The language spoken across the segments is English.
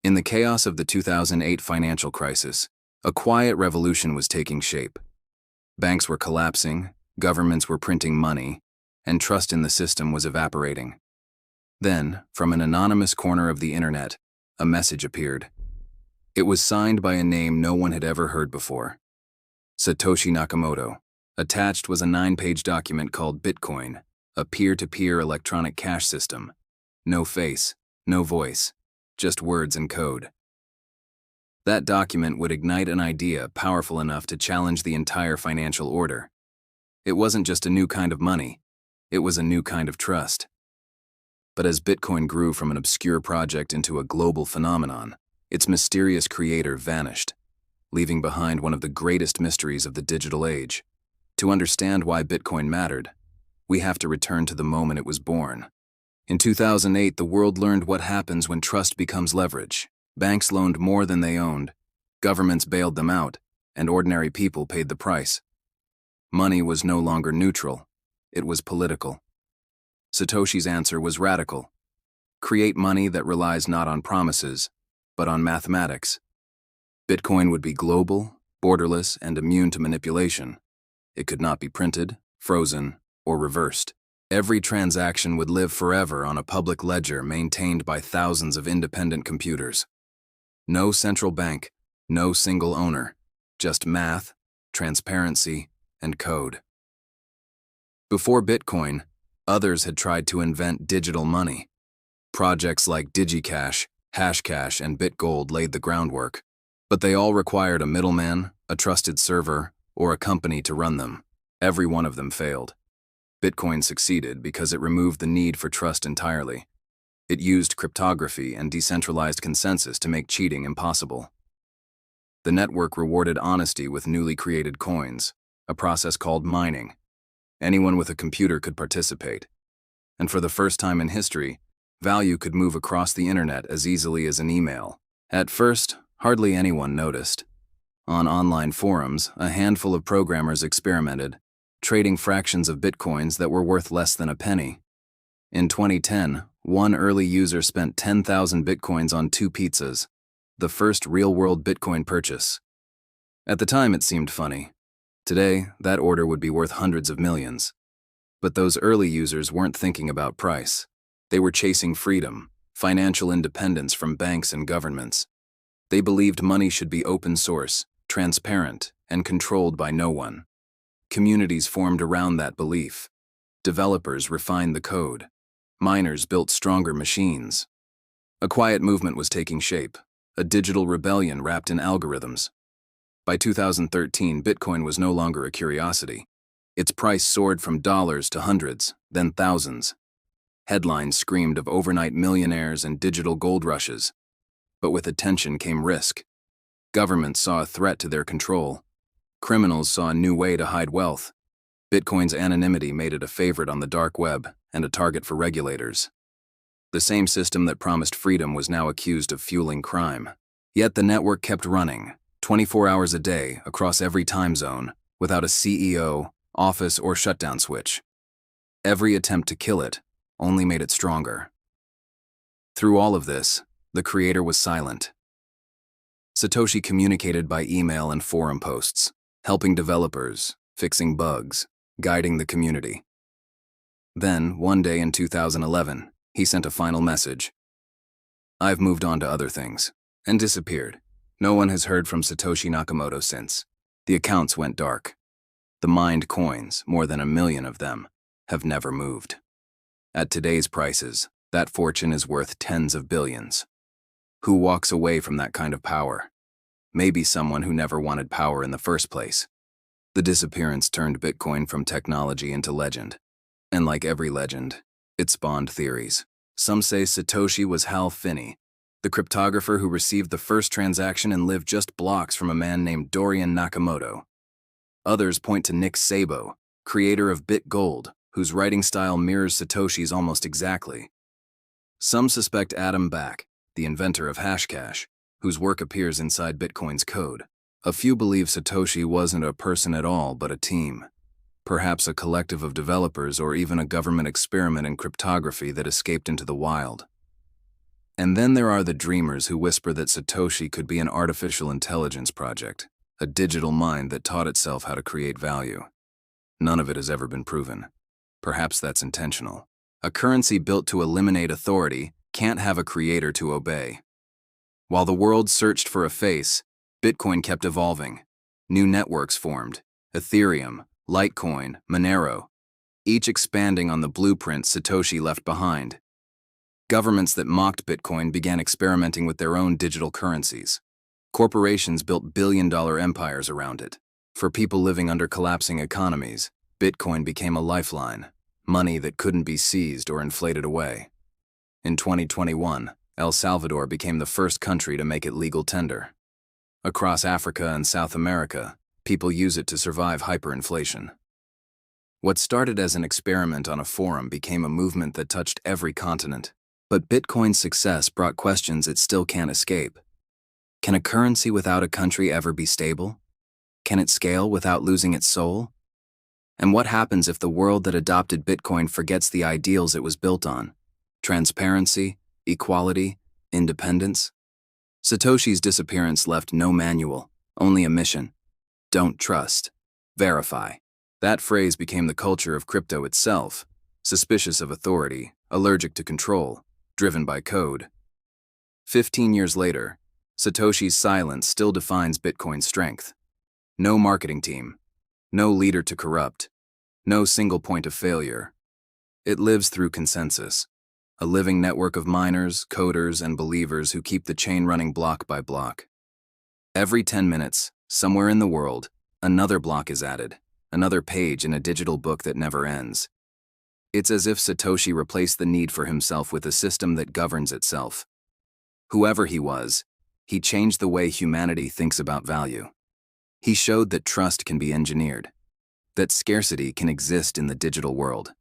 In the chaos of the 2008 financial crisis, a quiet revolution was taking shape. Banks were collapsing, governments were printing money, and trust in the system was evaporating. Then, from an anonymous corner of the internet, a message appeared. It was signed by a name no one had ever heard before. Satoshi Nakamoto. Attached was a 9-page document called Bitcoin, a peer-to-peer electronic cash system. No face, no voice, just words and code. That document would ignite an idea powerful enough to challenge the entire financial order. It wasn't just a new kind of money, it was a new kind of trust. But as Bitcoin grew from an obscure project into a global phenomenon, its mysterious creator vanished, leaving behind one of the greatest mysteries of the digital age. To understand why Bitcoin mattered, we have to return to the moment it was born. In 2008, the world learned what happens when trust becomes leverage. Banks loaned more than they owned, governments bailed them out, and ordinary people paid the price. Money was no longer neutral, it was political. Satoshi's answer was radical. Create money that relies not on promises, but on mathematics. Bitcoin would be global, borderless, and immune to manipulation. It could not be printed, frozen, or reversed. Every transaction would live forever on a public ledger maintained by thousands of independent computers. No central bank, no single owner, just math, transparency, and code. Before Bitcoin, others had tried to invent digital money. Projects like DigiCash, Hashcash, and BitGold laid the groundwork, but they all required a middleman, a trusted server, or a company to run them. Every one of them failed. Bitcoin succeeded because it removed the need for trust entirely. It used cryptography and decentralized consensus to make cheating impossible. The network rewarded honesty with newly created coins, a process called mining. Anyone with a computer could participate. And for the first time in history, value could move across the internet as easily as an email. At first, hardly anyone noticed. On online forums, a handful of programmers experimented, trading fractions of bitcoins that were worth less than a penny. In 2010, one early user spent 10,000 bitcoins on 2 pizzas, the first real-world Bitcoin purchase. At the time, it seemed funny. Today, that order would be worth hundreds of millions. But those early users weren't thinking about price. They were chasing freedom, financial independence from banks and governments. They believed money should be open source, transparent, and controlled by no one. Communities formed around that belief. Developers refined the code. Miners built stronger machines. A quiet movement was taking shape, a digital rebellion wrapped in algorithms. By 2013, Bitcoin was no longer a curiosity. Its price soared from dollars to hundreds, then thousands. Headlines screamed of overnight millionaires and digital gold rushes. But with attention came risk. Governments saw a threat to their control. Criminals saw a new way to hide wealth. Bitcoin's anonymity made it a favorite on the dark web and a target for regulators. The same system that promised freedom was now accused of fueling crime. Yet the network kept running, 24 hours a day, across every time zone, without a CEO, office, or shutdown switch. Every attempt to kill it only made it stronger. Through all of this, the creator was silent. Satoshi communicated by email and forum posts, helping developers, fixing bugs, guiding the community. Then, one day in 2011, he sent a final message. "I've moved on to other things," and disappeared. No one has heard from Satoshi Nakamoto since. The accounts went dark. The mined coins, more than 1 million of them, have never moved. At today's prices, that fortune is worth tens of billions. Who walks away from that kind of power? Maybe someone who never wanted power in the first place. The disappearance turned Bitcoin from technology into legend. And like every legend, it spawned theories. Some say Satoshi was Hal Finney, the cryptographer who received the first transaction and lived just blocks from a man named Dorian Nakamoto. Others point to Nick Szabo, creator of BitGold, whose writing style mirrors Satoshi's almost exactly. Some suspect Adam Back, the inventor of Hashcash, whose work appears inside Bitcoin's code. A few believe Satoshi wasn't a person at all, but a team. Perhaps a collective of developers or even a government experiment in cryptography that escaped into the wild. And then there are the dreamers who whisper that Satoshi could be an artificial intelligence project, a digital mind that taught itself how to create value. None of it has ever been proven. Perhaps that's intentional. A currency built to eliminate authority can't have a creator to obey. While the world searched for a face, Bitcoin kept evolving. New networks formed: Ethereum, Litecoin, Monero, each expanding on the blueprint Satoshi left behind. Governments that mocked Bitcoin began experimenting with their own digital currencies. Corporations built billion-dollar empires around it. For people living under collapsing economies, Bitcoin became a lifeline, money that couldn't be seized or inflated away. In 2021, El Salvador became the first country to make it legal tender. Across Africa and South America, people use it to survive hyperinflation. What started as an experiment on a forum became a movement that touched every continent. But Bitcoin's success brought questions it still can't escape. Can a currency without a country ever be stable? Can it scale without losing its soul? And what happens if the world that adopted Bitcoin forgets the ideals it was built on? Transparency, equality, independence? Satoshi's disappearance left no manual, only a mission. Don't trust. Verify. That phrase became the culture of crypto itself, suspicious of authority, allergic to control, driven by code. 15 years later, Satoshi's silence still defines Bitcoin's strength. No marketing team, no leader to corrupt, no single point of failure. It lives through consensus, a living network of miners, coders, and believers who keep the chain running block by block. Every 10 minutes, somewhere in the world, another block is added, another page in a digital book that never ends. It's as if Satoshi replaced the need for himself with a system that governs itself. Whoever he was, he changed the way humanity thinks about value. He showed that trust can be engineered, that scarcity can exist in the digital world,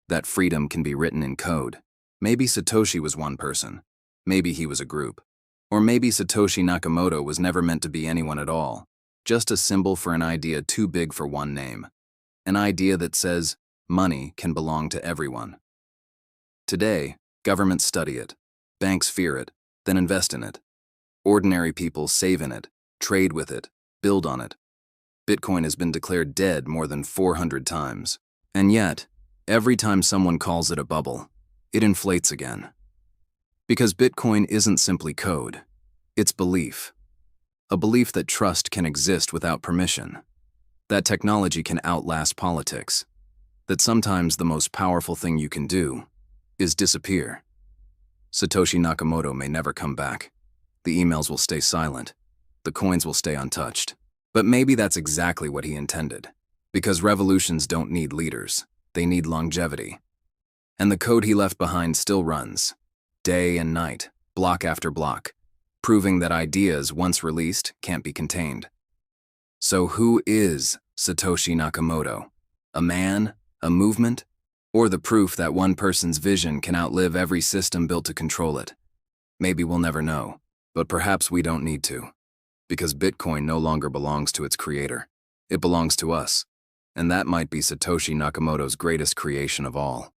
that freedom can be written in code. Maybe Satoshi was one person, maybe he was a group, or maybe Satoshi Nakamoto was never meant to be anyone at all, just a symbol for an idea too big for one name, an idea that says, money can belong to everyone. Today, governments study it, banks fear it, then invest in it. Ordinary people save in it, trade with it, build on it. Bitcoin has been declared dead more than 400 times. And yet, every time someone calls it a bubble, it inflates again. Because Bitcoin isn't simply code, it's belief. A belief that trust can exist without permission, that technology can outlast politics, that sometimes the most powerful thing you can do is disappear. Satoshi Nakamoto may never come back. The emails will stay silent. The coins will stay untouched. But maybe that's exactly what he intended. Because revolutions don't need leaders. They need longevity. And the code he left behind still runs, day and night, block after block, proving that ideas once released can't be contained. So who is Satoshi Nakamoto? A man? A movement? Or the proof that one person's vision can outlive every system built to control it? Maybe we'll never know, but perhaps we don't need to. Because Bitcoin no longer belongs to its creator. It belongs to us. And that might be Satoshi Nakamoto's greatest creation of all.